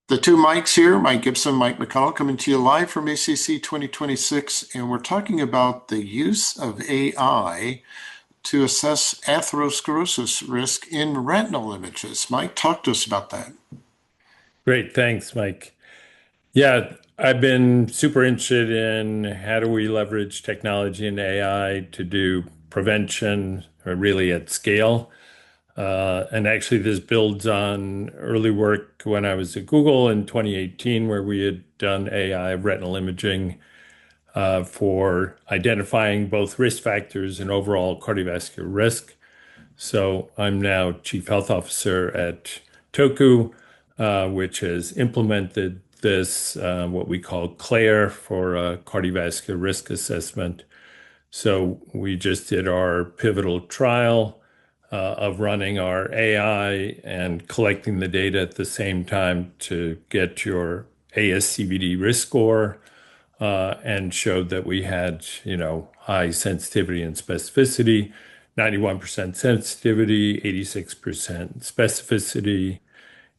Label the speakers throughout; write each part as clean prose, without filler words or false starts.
Speaker 1: The two mics here, Mike Gibson, Mike McConnell, coming to you live from ACC 2026, and we're talking about the use of AI to assess atherosclerosis risk in retinal images. Mike, talk to us about that.
Speaker 2: Great. Thanks, Mike. Yeah, I've been super interested in how do we leverage technology and AI to do prevention really at scale. And actually, this builds on early work when I was at Google in 2018, where we had done AI retinal imaging for identifying both risk factors and overall cardiovascular risk. So I'm now Chief Health Officer at Toku, which has implemented this, what we call CLAIR for cardiovascular risk assessment. So we just did our pivotal trial of running our AI and collecting the data at the same time to get your ASCVD risk score, and showed that we had, high sensitivity and specificity, 91% sensitivity, 86% specificity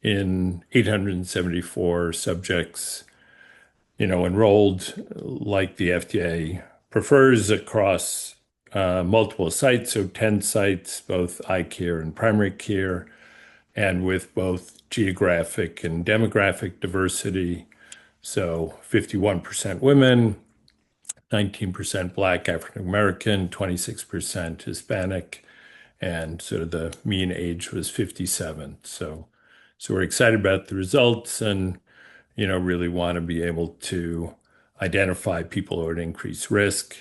Speaker 2: in 874 subjects, enrolled like the FDA prefers across multiple sites, so 10 sites, both eye care and primary care, and with both geographic and demographic diversity. So 51% women, 19% Black African American, 26% Hispanic, and sort of the mean age was 57. So we're excited about the results and, really want to be able to identify people who are at increased risk.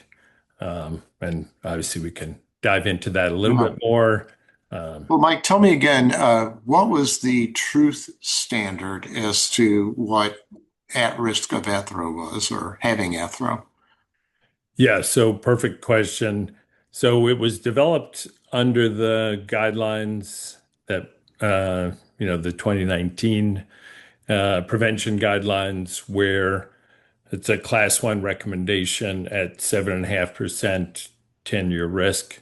Speaker 2: And obviously we can dive into that a little bit more.
Speaker 1: Well, Mike, tell me again, what was the truth standard as to what at risk of athero was or having athero?
Speaker 2: Yeah, so perfect question. So it was developed under the guidelines that, the 2019 prevention guidelines, where it's a class one recommendation at 7.5% 10-year risk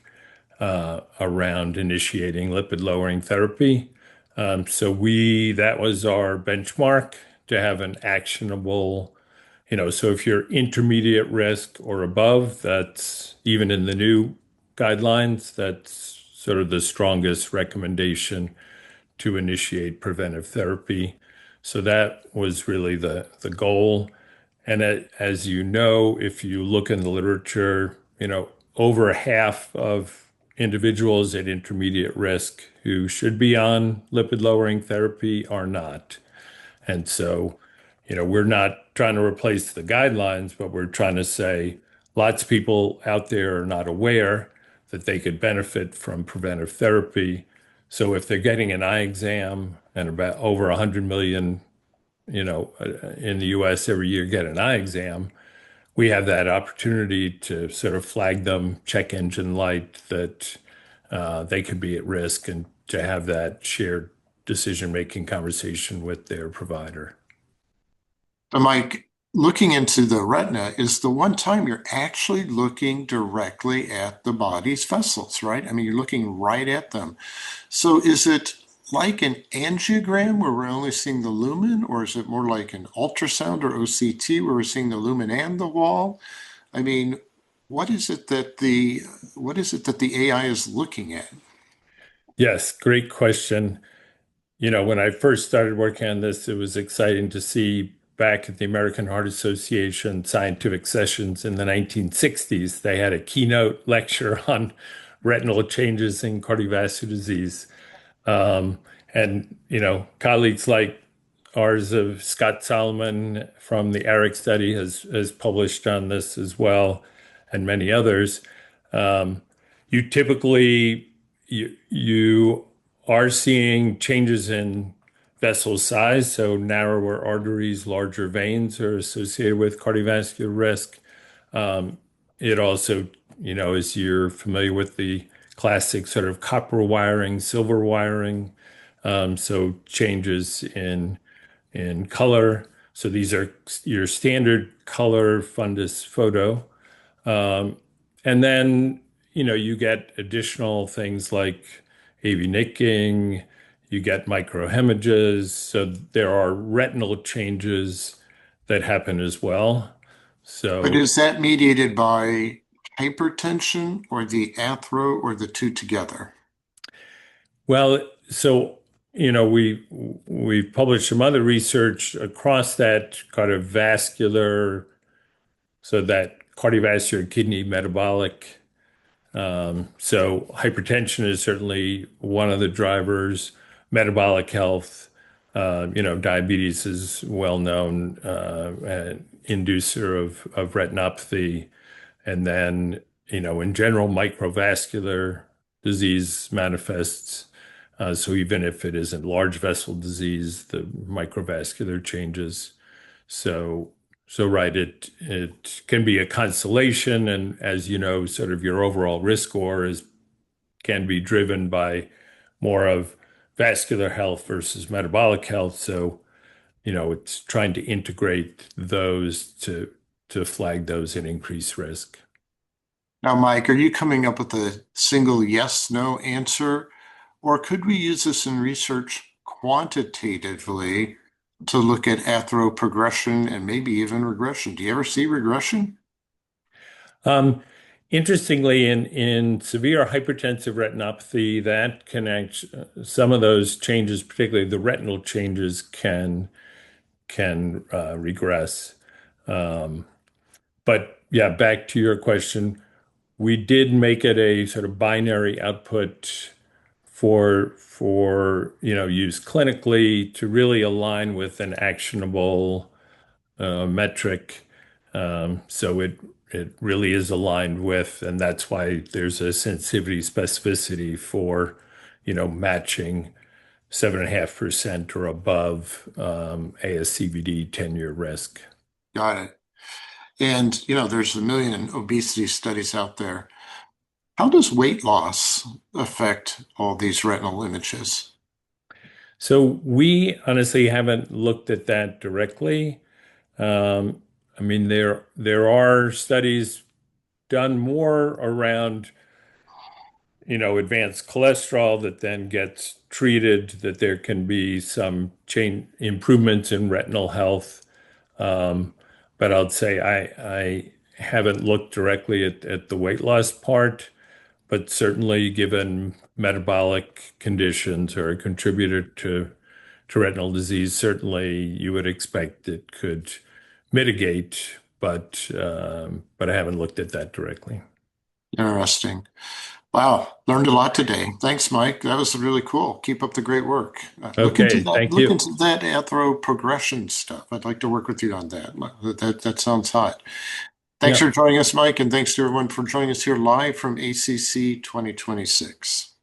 Speaker 2: around initiating lipid lowering therapy. That was our benchmark to have an actionable, so if you're intermediate risk or above, that's even in the new guidelines, that's sort of the strongest recommendation to initiate preventive therapy. So that was really the goal. And as you know, if you look in the literature, over half of individuals at intermediate risk who should be on lipid lowering therapy are not. And so, we're not trying to replace the guidelines, but we're trying to say lots of people out there are not aware that they could benefit from preventive therapy. So if they're getting an eye exam, and about over 100 million, in the US every year get an eye exam, we have that opportunity to sort of flag them, check engine light that they could be at risk, and to have that shared decision-making conversation with their provider.
Speaker 1: So, Mike, looking into the retina is the one time you're actually looking directly at the body's vessels, right? I mean, you're looking right at them. So is it like an angiogram where we're only seeing the lumen, or is it more like an ultrasound or OCT where we're seeing the lumen and the wall? I mean, what is it that the AI is looking at?
Speaker 2: Yes, great question. When I first started working on this, it was exciting to see back at the American Heart Association scientific sessions in the 1960s, they had a keynote lecture on retinal changes in cardiovascular disease. And, colleagues like ours of Scott Solomon from the ARIC study has published on this as well, and many others. You typically you are seeing changes in vessel size, so narrower arteries, larger veins are associated with cardiovascular risk. It also, as you're familiar with the classic sort of copper wiring, silver wiring, so changes in color. So these are your standard color fundus photo. And then, you get additional things like AV nicking, you get microhemorrhages. So there are retinal changes that happen as well.
Speaker 1: But
Speaker 2: So,
Speaker 1: is that mediated by hypertension or the athero or the two together?
Speaker 2: well, so we've published some other research across that cardiovascular, so that cardiovascular, kidney, metabolic. So hypertension is certainly one of the drivers. Metabolic health, diabetes is well known inducer of retinopathy, and then in general, microvascular disease manifests. So even if it isn't large vessel disease, the microvascular changes. So so right, it can be a constellation, and as you know, sort of your overall risk score is can be driven by more of vascular health versus metabolic health. So, it's trying to integrate those to flag those in increased risk.
Speaker 1: Now, Mike, are you coming up with a single yes, no answer? Or could we use this in research quantitatively to look at atheroprogression and maybe even regression? Do you ever see regression?
Speaker 2: Um, Interestingly, in severe hypertensive retinopathy, that connects some of those changes, particularly the retinal changes, can regress. Um, but yeah, back to your question, we did make it a sort of binary output for use clinically to really align with an actionable metric. So it really is aligned with, and that's why there's a sensitivity specificity for, matching 7.5% or above ASCVD 10-year risk.
Speaker 1: Got it. And, there's a million obesity studies out there. How does weight loss affect all these retinal images?
Speaker 2: So we honestly haven't looked at that directly. Um, I mean, there are studies done more around, advanced cholesterol that then gets treated, that there can be some change improvements in retinal health. Um, but I'd say I haven't looked directly at the weight loss part, but certainly given metabolic conditions are a contributor to retinal disease, certainly you would expect it could mitigate, but I haven't looked at that directly.
Speaker 1: Interesting. Wow, learned a lot today. Thanks, Mike. That was really cool. Keep up the great work. Look into
Speaker 2: Okay,
Speaker 1: that.
Speaker 2: thank
Speaker 1: Look
Speaker 2: you.
Speaker 1: into that athero progression stuff. I'd like to work with you on that. That sounds hot. Thanks
Speaker 2: Yeah.
Speaker 1: for joining us, Mike, and thanks to everyone for joining us here live from ACC 2026.